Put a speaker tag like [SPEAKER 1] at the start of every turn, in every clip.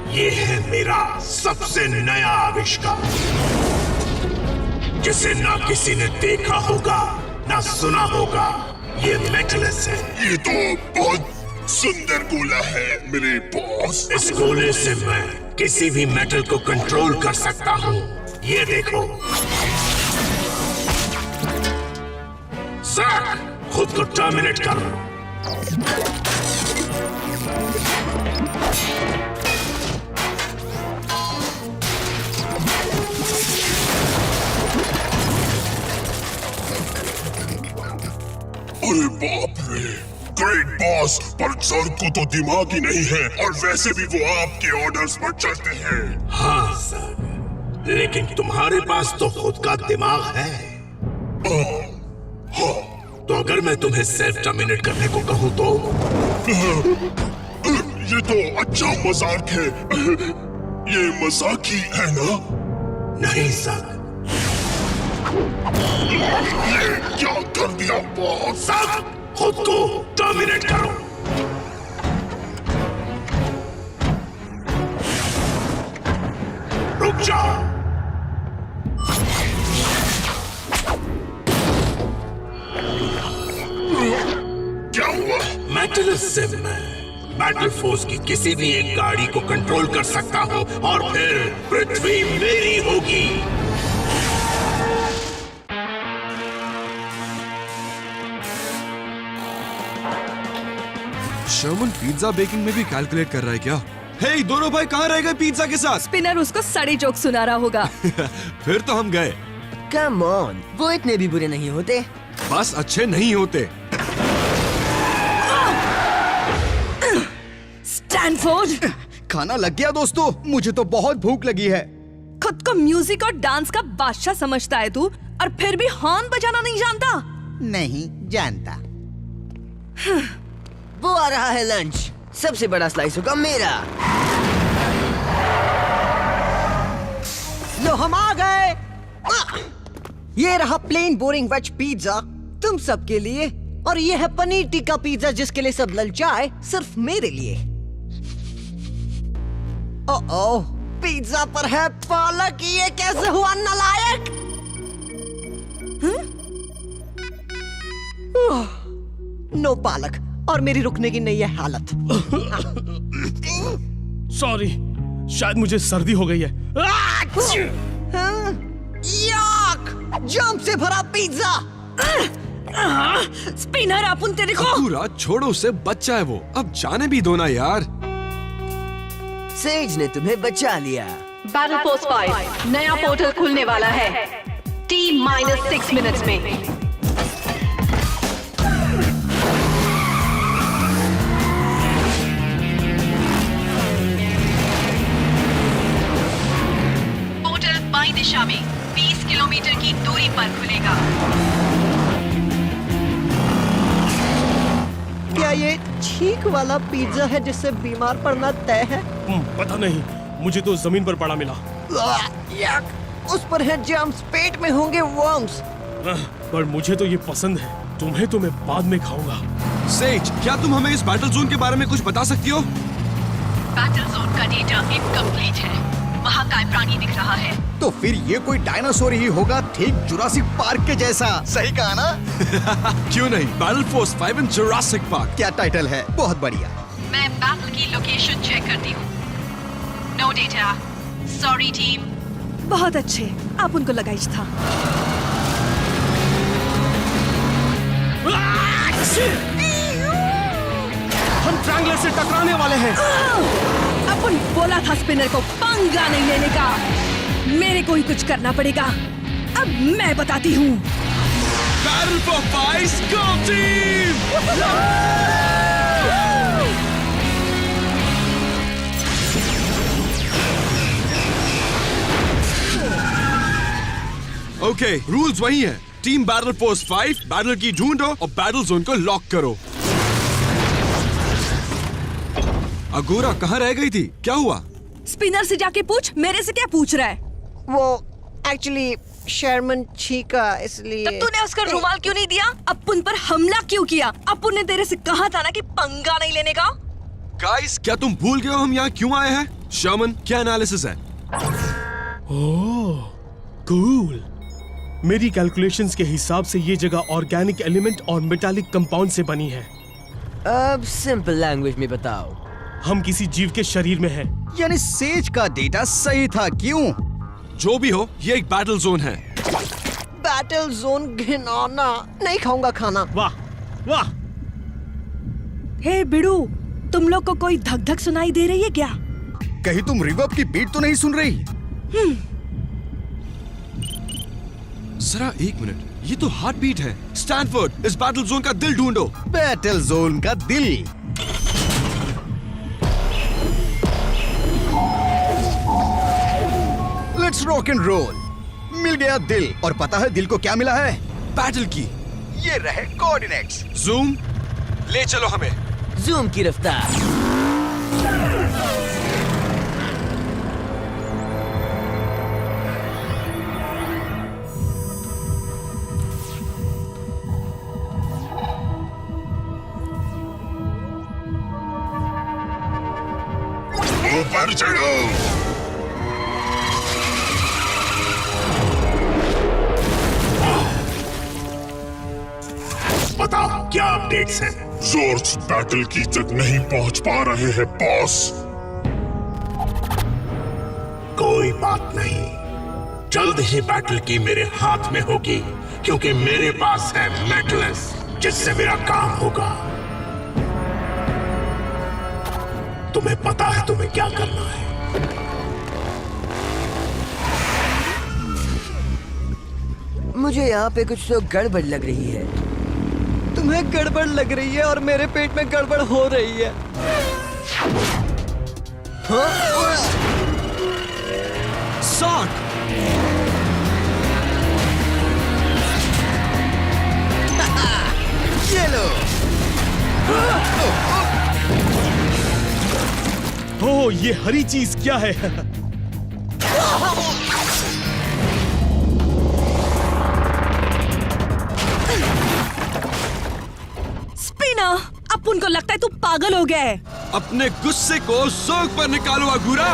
[SPEAKER 1] ये है मेरा सबसे नया आविष्कार, जिसे ना किसी ने देखा होगा ना सुना होगा। ये मेटलिस है।
[SPEAKER 2] ये तो बहुत सुंदर गोला है मेरे बॉस।
[SPEAKER 1] इस गोले से मैं किसी भी मेटल को कंट्रोल कर सकता हूँ। ये देखो ज़ैक, खुद को टर्मिनेट करो।
[SPEAKER 2] अरे बाप रे, ग्रेट बॉस, पर सर को तो दिमाग ही नहीं है और वैसे भी वो आपके ऑर्डर्स पर चलते हैं।
[SPEAKER 1] हाँ सर, लेकिन तुम्हारे पास तो खुद का दिमाग है।
[SPEAKER 2] हाँ।
[SPEAKER 1] तो अगर मैं तुम्हें सेल्फ टर्मिनेट करने को कहूँ तो?
[SPEAKER 2] ये तो अच्छा मजाक है। ये मजाक ही है ना?
[SPEAKER 1] नहीं सर।
[SPEAKER 2] ये क्या कर दिया बॉस?
[SPEAKER 1] सब खुद को टर्मिनेट करो। रुक जाओ।
[SPEAKER 2] क्या हुआ?
[SPEAKER 1] मेटलिस से मैं बैटल फोर्स की किसी भी एक गाड़ी को कंट्रोल कर सकता हूँ और फिर पृथ्वी मेरी होगी।
[SPEAKER 3] शर्मन पिज्जा बेकिंग में भी कैलकुलेट कर रहा है क्या? हे, दोनों भाई कहाँ रह गए पिज्जा के साथ?
[SPEAKER 4] स्पिनर उसको सड़ी जोक सुना रहा होगा।
[SPEAKER 3] फिर तो हम गए।
[SPEAKER 5] कम ऑन, वो इतने भी बुरे नहीं होते।
[SPEAKER 3] बस अच्छे नहीं होते।
[SPEAKER 4] स्टैनफोर्ड,
[SPEAKER 6] खाना लग गया दोस्तों, मुझे तो बहुत भूख लगी है।
[SPEAKER 4] खुद को म्यूजिक और डांस का बादशाह समझता है तू, और फिर भी हॉर्न बजाना नहीं जानता।
[SPEAKER 5] नहीं जानता। वो आ रहा है लंच, सबसे बड़ा स्लाइस होगा मेरा। लो हम आ गए। ये रहा प्लेन बोरिंग वेज पिज्जा तुम सबके लिए, और ये है पनीर टिक्का पिज्जा जिसके लिए सब ललचाए सिर्फ मेरे लिए। ओह, पिज्जा पर है पालक। ये कैसे हुआ नालायक? नो पालक, और मेरी रुकने की नहीं है हालत।
[SPEAKER 7] सॉरी, शायद मुझे सर्दी हो गई है।
[SPEAKER 5] याक! जंप से भरा पिज्जा।
[SPEAKER 4] स्पिनर, अपन तेरे को।
[SPEAKER 3] पूरा छोड़ो, उसे बच्चा है वो, अब जाने भी दो ना यार।
[SPEAKER 5] सेज ने तुम्हें बचा लिया।
[SPEAKER 8] बैटल फोर्स 5 नया पोर्टल खुलने वाला है T-6 मिनट्स में। पोर्टल बाईं दिशा में 20 किलोमीटर की दूरी पर खुलेगा।
[SPEAKER 5] क्या ये छींक वाला पिज्जा है जिससे बीमार पड़ना तय है?
[SPEAKER 7] पता नहीं, मुझे तो जमीन पर पड़ा मिला।
[SPEAKER 5] याक! उस पर है जम्स, पेट में होंगे वर्म्स।
[SPEAKER 7] पर मुझे तो ये पसंद है। तुम्हें तो मैं बाद में खाऊंगा।
[SPEAKER 3] सेज, क्या तुम हमें इस बैटल जोन के बारे में कुछ बता सकती हो?
[SPEAKER 8] बैटल जोन का डेटा इनकम्प्लीट है। महाकाय प्राणी दिख रहा है।
[SPEAKER 6] तो फिर ये कोई डायनासोर ही होगा, ठीक जुरासिक पार्क के जैसा। सही कहा ना?
[SPEAKER 3] क्यों नहीं, बैटल फोर्स 5 इन जुरासिक पार्क।
[SPEAKER 6] क्या टाइटल है, बहुत बढ़िया।
[SPEAKER 8] मैं बैटल की लोकेशन चेक करती हूँ। No data. Sorry team.
[SPEAKER 4] बहुत अच्छे, आप उनको लगाई था।
[SPEAKER 7] हम ट्रायंगलर से टकराने वाले हैं।
[SPEAKER 4] अपन बोला था स्पिनर को पंगा नहीं लेने का। मेरे को ही कुछ करना पड़ेगा। अब मैं बताती हूँ।
[SPEAKER 3] Battle for 5 go team! Okay, rules वही हैं। टीम बैटल फोर्स 5 बैटल की ढूंढो और बैटल जोन को लॉक करो। अगोरा कहाँ रह गई थी? क्या हुआ?
[SPEAKER 4] स्पिनर से जाके पूछ, मेरे से क्या पूछ रहा है?
[SPEAKER 5] वो एक्चुअली शर्मन छीका इसलिए।
[SPEAKER 4] तब तूने उसका रुमाल क्यों नहीं दिया? अपुन पर हमला क्यों किया? अपुन ने तेरे से कहा था ना कि पंगा नहीं लेने का।
[SPEAKER 3] गाइस, क्या तुम भूल गए हो हम यहाँ क्यों आए हैं? शर्मन, क्या एनालिसिस है?
[SPEAKER 7] ओह, कूल। मेरी कैलकुलेशंस के हिसाब से ये जगह ऑर्गेनिक एलिमेंट और मेटालिक कंपाउंड से बनी है।
[SPEAKER 9] अब सिंपल लैंग्वेज में बताओ।
[SPEAKER 7] हम किसी जीव के शरीर में हैं।
[SPEAKER 6] यानी सेज का डेटा सही था, क्यों?
[SPEAKER 3] जो भी हो, ये एक बैटल जोन है।
[SPEAKER 5] बैटल जोन घिनौना, नहीं खाऊंगा खाना।
[SPEAKER 7] वाह वाह।
[SPEAKER 4] हे बिड़ू, तुम लोग को कोई धक धक सुनाई दे रही है क्या?
[SPEAKER 6] कहीं तुम रिवर्ब की बीट तो नहीं सुन रही?
[SPEAKER 3] जरा एक मिनट, ये तो हार्ट बीट है। स्टैनफोर्ड, इस बैटल जोन का दिल ढूंढो।
[SPEAKER 6] बैटल जोन का दिल। Let's rock and roll. मिल गया दिल, और पता है दिल को क्या मिला है?
[SPEAKER 3] बैटल की
[SPEAKER 6] ये रहे कोऑर्डिनेट्स।
[SPEAKER 3] जूम, ले चलो हमें।
[SPEAKER 9] जूम की रफ्तार।
[SPEAKER 2] ऊपर चढ़ो।
[SPEAKER 1] बताओ क्या अपडेट्स हैं?
[SPEAKER 2] जोर्स बैटल की तक नहीं पहुंच पा रहे हैं बॉस।
[SPEAKER 1] कोई बात नहीं, जल्द ही बैटल की मेरे हाथ में होगी, क्योंकि मेरे पास है मेटलस, जिससे मेरा काम होगा। तुम्हें पता है तुम्हें क्या करना है।
[SPEAKER 9] मुझे यहाँ पे कुछ तो गड़बड़ लग रही है।
[SPEAKER 5] तुम्हें गड़बड़ लग रही है और मेरे पेट में गड़बड़ हो रही है।
[SPEAKER 3] सार्क,
[SPEAKER 6] ये लो।
[SPEAKER 7] ओह, ये हरी चीज क्या है?
[SPEAKER 4] स्पिनर, अपुन को लगता है तू पागल हो गया है।
[SPEAKER 3] अपने गुस्से को जोक पर निकालो अगूरा।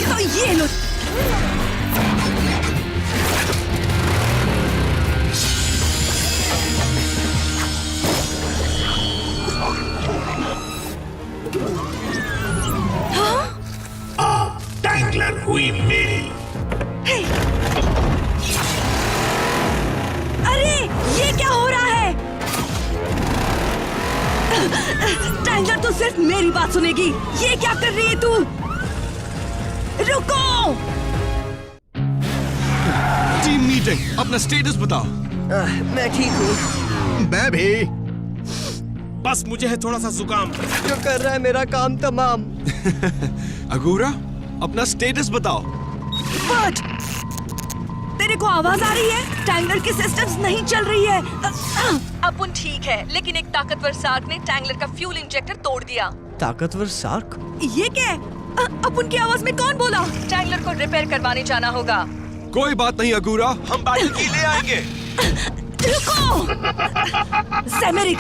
[SPEAKER 4] तो ये लो।
[SPEAKER 1] टैंगलर हुई मेरी।
[SPEAKER 4] अरे ये क्या हो रहा है? टैंगलर तो सिर्फ मेरी बात सुनेगी। ये क्या कर रही है तू? रुको।
[SPEAKER 3] टीम मीटिंग, अपना स्टेटस बताओ।
[SPEAKER 9] मैं ठीक हूँ।
[SPEAKER 6] मैं भी।
[SPEAKER 7] बस मुझे है थोड़ा सा जुकाम।
[SPEAKER 5] जो कर रहा है मेरा काम तमाम।
[SPEAKER 3] अगूरा, अपना स्टेटस बताओ।
[SPEAKER 4] बट तेरे को आवाज आ रही है? टैंगलर की सिस्टम्स नहीं चल रही है। अपुन ठीक है, लेकिन एक ताकतवर सार्क ने टैंगलर का फ्यूल इंजेक्टर तोड़ दिया।
[SPEAKER 5] ताकतवर सार्क?
[SPEAKER 4] ये क्या है? अपुन की आवाज में कौन बोला? टैंगलर को रिपेयर करवाने जाना होगा।
[SPEAKER 3] कोई बात नहीं अगूरा, हम बैटल की ले आएंगे।
[SPEAKER 4] रुको। सेमेरिक,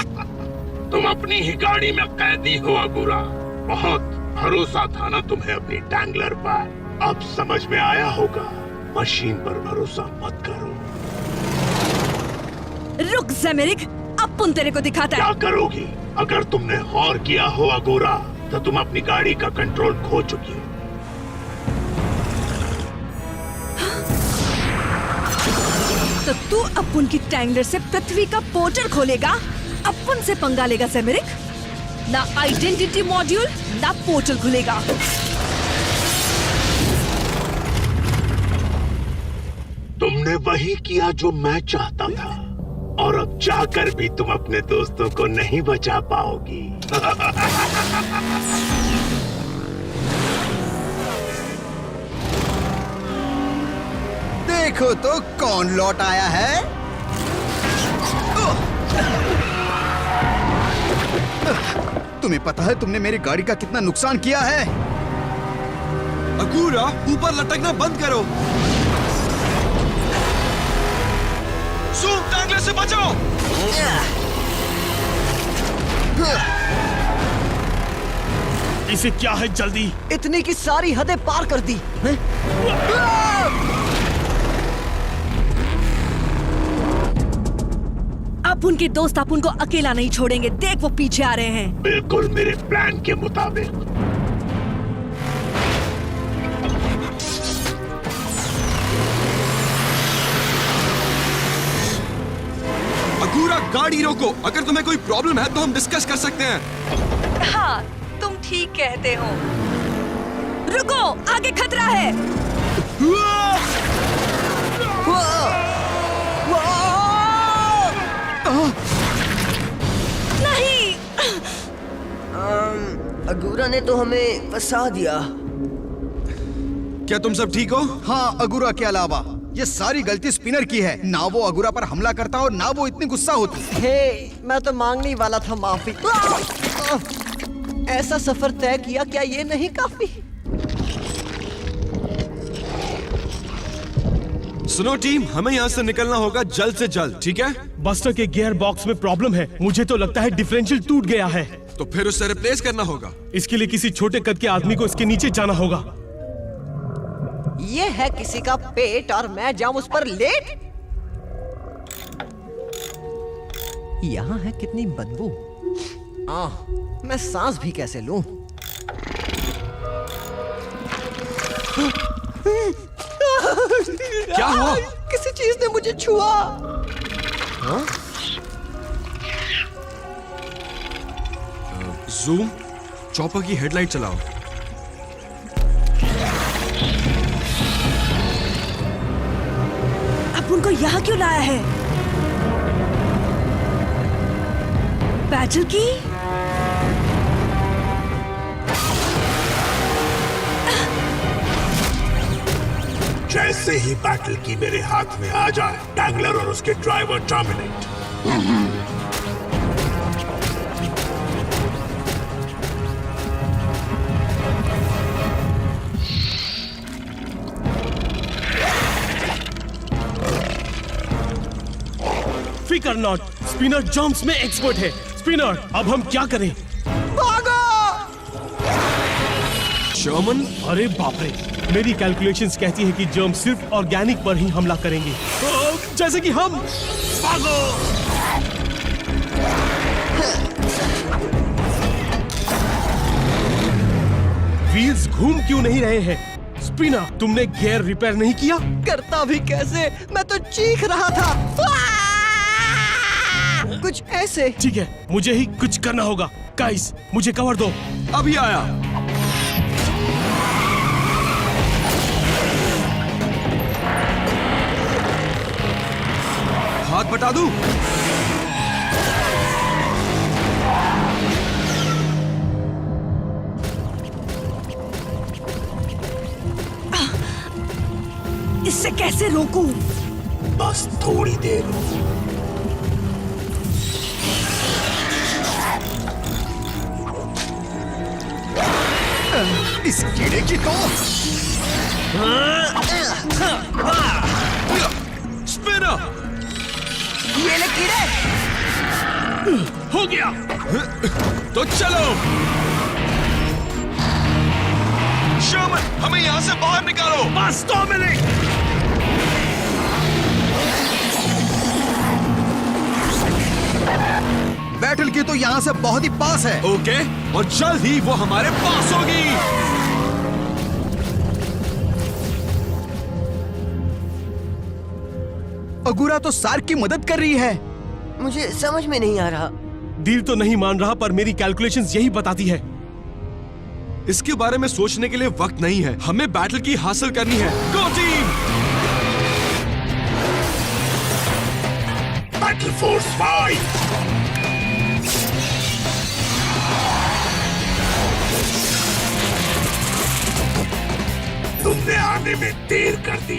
[SPEAKER 1] तुम अपनी ही गाड़ी में कैदी हो अगूरा। बहुत भरोसा था ना तुम्हें अपनी टैंगलर पर। अब समझ में आया होगा, मशीन पर भरोसा मत करो।
[SPEAKER 4] रुक सेमेरिक, अपुन तेरे को दिखाता
[SPEAKER 1] क्या
[SPEAKER 4] है।
[SPEAKER 1] करोगी? अगर तुमने और किया हो अगोरा, तो तुम अपनी गाड़ी का कंट्रोल खो चुकी हो।
[SPEAKER 4] तो तू अपुन की टैंगलर से पृथ्वी का पोर्टल खोलेगा? अपुन से पंगा लेगा सेमेरिक? ना आइडेंटिटी मॉड्यूल ना पोर्टल खुलेगा।
[SPEAKER 1] तुमने वही किया जो मैं चाहता था, और अब जाकर भी तुम अपने दोस्तों को नहीं बचा पाओगी।
[SPEAKER 6] देखो तो कौन लौट आया है। तुम्हें पता है तुमने मेरी गाड़ी का कितना नुकसान किया है?
[SPEAKER 3] अगूरा, ऊपर लटकना बंद करो। ज़ूम, टैंगलर से बचो।
[SPEAKER 7] इसे क्या है जल्दी?
[SPEAKER 5] इतनी की सारी हदें पार कर दी हैं?
[SPEAKER 4] अब उनके दोस्त आप उनको अकेला नहीं छोड़ेंगे। देख वो पीछे आ रहे हैं।
[SPEAKER 1] बिल्कुल मेरे प्लान के मुताबिक।
[SPEAKER 3] अगूरा, गाड़ी रोको। अगर तुम्हें कोई प्रॉब्लम है तो हम डिस्कस कर सकते हैं।
[SPEAKER 4] हाँ, तुम ठीक कहते हो। रुको, आगे खतरा है। नहीं।
[SPEAKER 9] अगूरा ने तो हमें फंसा दिया।
[SPEAKER 3] क्या तुम सब ठीक हो?
[SPEAKER 6] हाँ, अगुरा के अलावा ये सारी गलती स्पिनर की है। ना वो अगुरा पर हमला करता और ना वो इतनी गुस्सा होती।
[SPEAKER 5] हे, मैं तो मांगने ही वाला था माफी। ऐसा सफर तय किया, क्या ये नहीं काफी?
[SPEAKER 3] सुनो टीम, हमें यहाँ से निकलना होगा जल्द से जल्द, ठीक है?
[SPEAKER 7] बस्टर के गियर बॉक्स में प्रॉब्लम है। मुझे तो लगता है डिफरेंशियल टूट गया है।
[SPEAKER 3] तो फिर उसे रिप्लेस करना होगा।
[SPEAKER 7] इसके लिए किसी छोटे कद के आदमी को इसके नीचे जाना होगा।
[SPEAKER 5] ये है किसी का पेट और मैं जाऊं उस पर लेट? यहाँ है कितनी बदबू। मैं सांस भी कैसे लूं?
[SPEAKER 3] क्या हुआ?
[SPEAKER 5] किसी चीज ने मुझे छुआ।
[SPEAKER 3] जूम, चॉपर की हेडलाइट चलाओ।
[SPEAKER 4] अब उनको यहाँ क्यों लाया है? बैटल की?
[SPEAKER 1] जैसे ही बैटल की मेरे हाथ में आ जाए, टैंगलर और उसके ड्राइवर टर्मिनेट।
[SPEAKER 7] फिकर नॉट, स्पिनर जंप्स में एक्सपर्ट है। स्पिनर, अब हम क्या करें?
[SPEAKER 3] शर्मन,
[SPEAKER 7] अरे बाप रे, मेरी कैलकुलेशंस कहती है कि जर्म सिर्फ ऑर्गेनिक पर ही हमला करेंगे। जैसे कि हम। भागो! व्हील्स घूम क्यों नहीं रहे हैं? स्पिनर, तुमने गियर रिपेयर नहीं किया?
[SPEAKER 5] करता भी कैसे? मैं तो चीख रहा था। कुछ ऐसे।
[SPEAKER 7] ठीक है, मुझे ही कुछ करना होगा। गाइस, मुझे कवर दो।
[SPEAKER 3] अभी आया। हाथ बटा दूं?
[SPEAKER 4] इससे कैसे रोकूं?
[SPEAKER 1] बस थोड़ी देर।
[SPEAKER 6] इस कीड़े की तो
[SPEAKER 3] स्पिनर,
[SPEAKER 5] ये ले कीड़े।
[SPEAKER 7] हो गया।
[SPEAKER 3] तो चलो। शर्मन, हमें यहाँ से बाहर निकालो।
[SPEAKER 7] बस 2 मिनट।
[SPEAKER 6] बैटल की तो यहाँ से बहुत ही पास है।
[SPEAKER 3] ओके, और जल्द ही वो हमारे पास होगी।
[SPEAKER 6] अगुरा तो सार्क की मदद कर रही है।
[SPEAKER 9] मुझे समझ में नहीं आ रहा।
[SPEAKER 7] दिल तो नहीं मान रहा, पर मेरी कैलकुलेशंस यही बताती है।
[SPEAKER 3] इसके बारे में सोचने के लिए वक्त नहीं है। हमें बैटल की हासिल करनी है। गो टीम!
[SPEAKER 1] Battle force 5। तुमने आने में देर कर दी।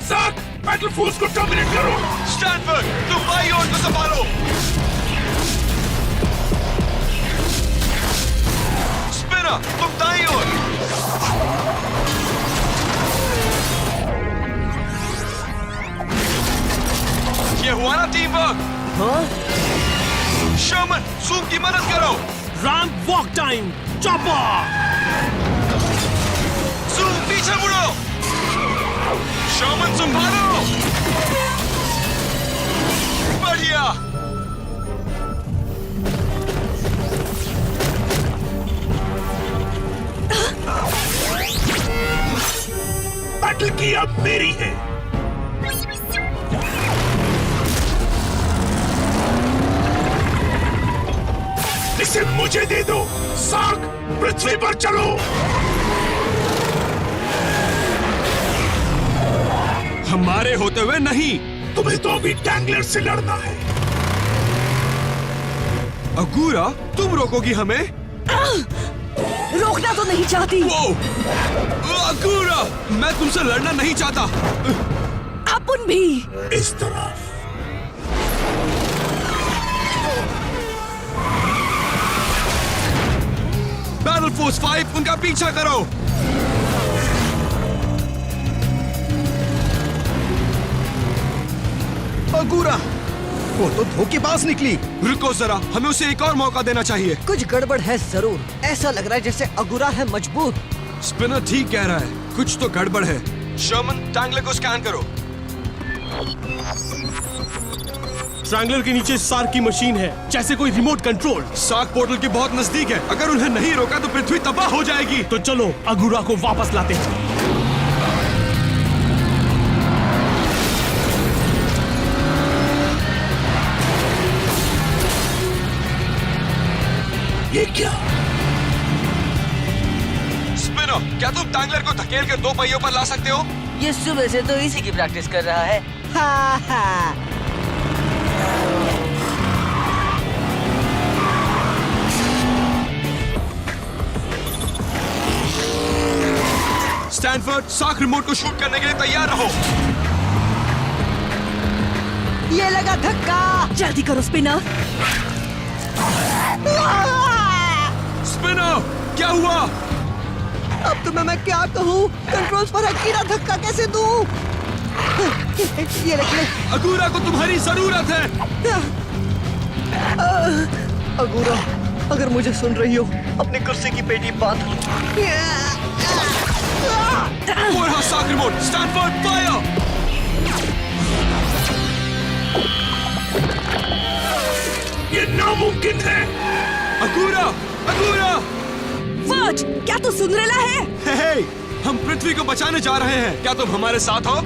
[SPEAKER 1] ज़ाक, बैटल फोर्स को टर्मिनेट करो।
[SPEAKER 3] स्टैनफोर्ड, तुम बाई ओर को संभालो। स्पिनर तुम दाईं ओर। ये हुआ ना टीम वर्क। शर्मन जूम की मदद करो।
[SPEAKER 7] Ramp walk time chopper.
[SPEAKER 3] Zoom पीछे मुड़ो। शर्मन संभालो। बढ़िया।
[SPEAKER 1] बैटल की अब मेरी है। इसे मुझे दे दो। साग पृथ्वी पर चलो।
[SPEAKER 3] हमारे होते हुए नहीं।
[SPEAKER 1] तुम्हें तो अभी टैंगलर से लड़ना है।
[SPEAKER 3] अगूरा तुम रोकोगी हमें?
[SPEAKER 4] रोकना तो नहीं चाहती।
[SPEAKER 3] वो अगूरा मैं तुमसे लड़ना नहीं चाहता।
[SPEAKER 4] अपन भी।
[SPEAKER 1] इस तरफ।
[SPEAKER 3] बैटल फोर्स 5 उनका पीछा करो।
[SPEAKER 6] अगूरा वो तो धोखेबाज निकली।
[SPEAKER 3] रुको जरा, हमें उसे एक और मौका देना चाहिए।
[SPEAKER 5] कुछ गड़बड़ है जरूर। ऐसा लग रहा है जैसे अगुरा है मजबूत।
[SPEAKER 3] स्पिनर ठीक कह रहा है, कुछ तो गड़बड़ है। शर्मन टैंगलर को स्कैन करो।
[SPEAKER 7] ट्रैंगलर के नीचे सार्क की मशीन है, जैसे कोई रिमोट कंट्रोल।
[SPEAKER 3] सार्क पोर्टल के बहुत नजदीक है। अगर उन्हें नहीं रोका तो पृथ्वी तबाह हो जाएगी।
[SPEAKER 7] तो चलो अगुरा को वापस लाते हैं।
[SPEAKER 1] ये क्या?
[SPEAKER 3] स्पिनर क्या तुम टैंगलर को धकेल कर 2 पहियों पर ला सकते हो?
[SPEAKER 9] ये सुबह से तो इसी की प्रैक्टिस कर रहा है।
[SPEAKER 5] हा हा।
[SPEAKER 3] स्टैनफोर्ड सार्क रिमोट को शूट करने के लिए तैयार रहो।
[SPEAKER 5] ये लगा धक्का।
[SPEAKER 4] जल्दी करो स्पिनर।
[SPEAKER 3] स्पिनर क्या हुआ?
[SPEAKER 5] अब तुम्हें मैं क्या कहूँ? कंट्रोल्स पर अकीरा धक्का कैसे दूँ? ये रख ले।
[SPEAKER 3] अगूरा को तुम्हारी जरूरत है।
[SPEAKER 5] अगूरा अगर मुझे सुन रही हो अपनी कुर्सी की पेटी बांध लो।
[SPEAKER 3] वो रहा सार्क रिमोट। Stanford fire.
[SPEAKER 1] ये नामुमकिन है।
[SPEAKER 3] अगूरा अगूरा।
[SPEAKER 4] वर्ज, क्या तू सुन रहा है?
[SPEAKER 3] हे, हम पृथ्वी को बचाने जा रहे हैं। क्या तुम हमारे साथ हो?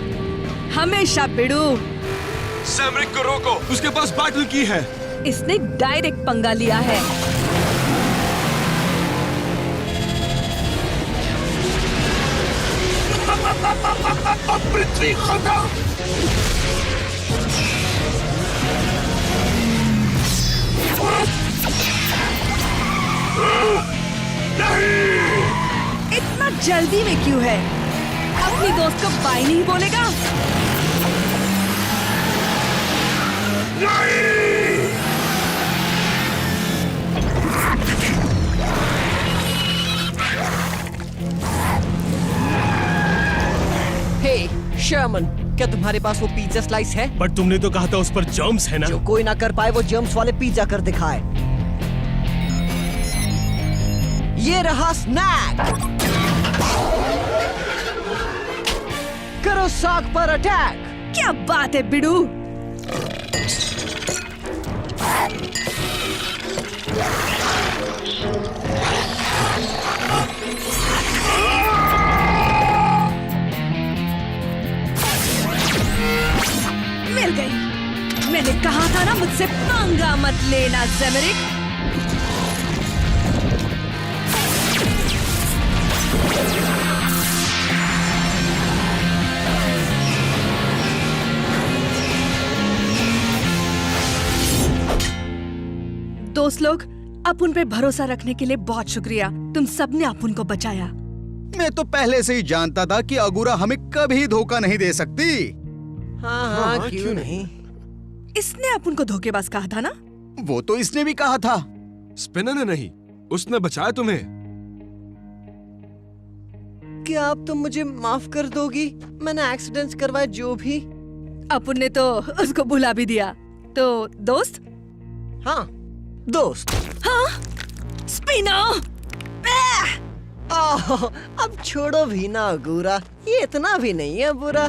[SPEAKER 4] हमेशा बिड़ू।
[SPEAKER 3] सैमरिक को रोको, उसके पास बैटल की है।
[SPEAKER 4] इसने डायरेक्ट पंगा लिया है।
[SPEAKER 1] अब पृथ्वी खत्म। नहीं।
[SPEAKER 4] इतना जल्दी में क्यों है? अपनी दोस्त को बाय नहीं बोलेगा?
[SPEAKER 1] नहीं।
[SPEAKER 5] हे शर्मन, क्या तुम्हारे पास वो पिज्जा स्लाइस है?
[SPEAKER 7] पर तुमने तो कहा था उस पर जर्म्स है ना।
[SPEAKER 5] जो कोई ना कर पाए वो जर्म्स वाले पिज्जा कर दिखाए। ये रहा स्नैक। करो साग पर अटैक।
[SPEAKER 4] क्या बात है बिड़ू। मिल गई। मैंने कहा था ना मुझसे पंगा मत लेना सैमरिक। दोस्त लोग, अपुन पे भरोसा रखने के लिए बहुत शुक्रिया। तुम सबने अपुन को बचाया।
[SPEAKER 6] मैं तो पहले से ही जानता था कि अगूरा हमें कभी धोखा नहीं दे सकती।
[SPEAKER 5] हाँ, क्यों नहीं?
[SPEAKER 4] इसने अपुन को धोखेबाज कहा था ना?
[SPEAKER 6] वो तो इसने भी कहा था।
[SPEAKER 3] स्पिनर ने नहीं, उसने बचाया तुम्हें।
[SPEAKER 5] क्या आप तो मुझे माफ कर दोगी? मैंने एक्सीडेंट्स करवाए जो भी।
[SPEAKER 4] अपुन ने तो उसको भुला भी दिया। तो दोस्त?
[SPEAKER 5] हाँ, दोस्त।
[SPEAKER 4] हाँ? स्पिनर!
[SPEAKER 5] आह, अब छोड़ो भी ना अगूरा, ये इतना भी नहीं है बुरा।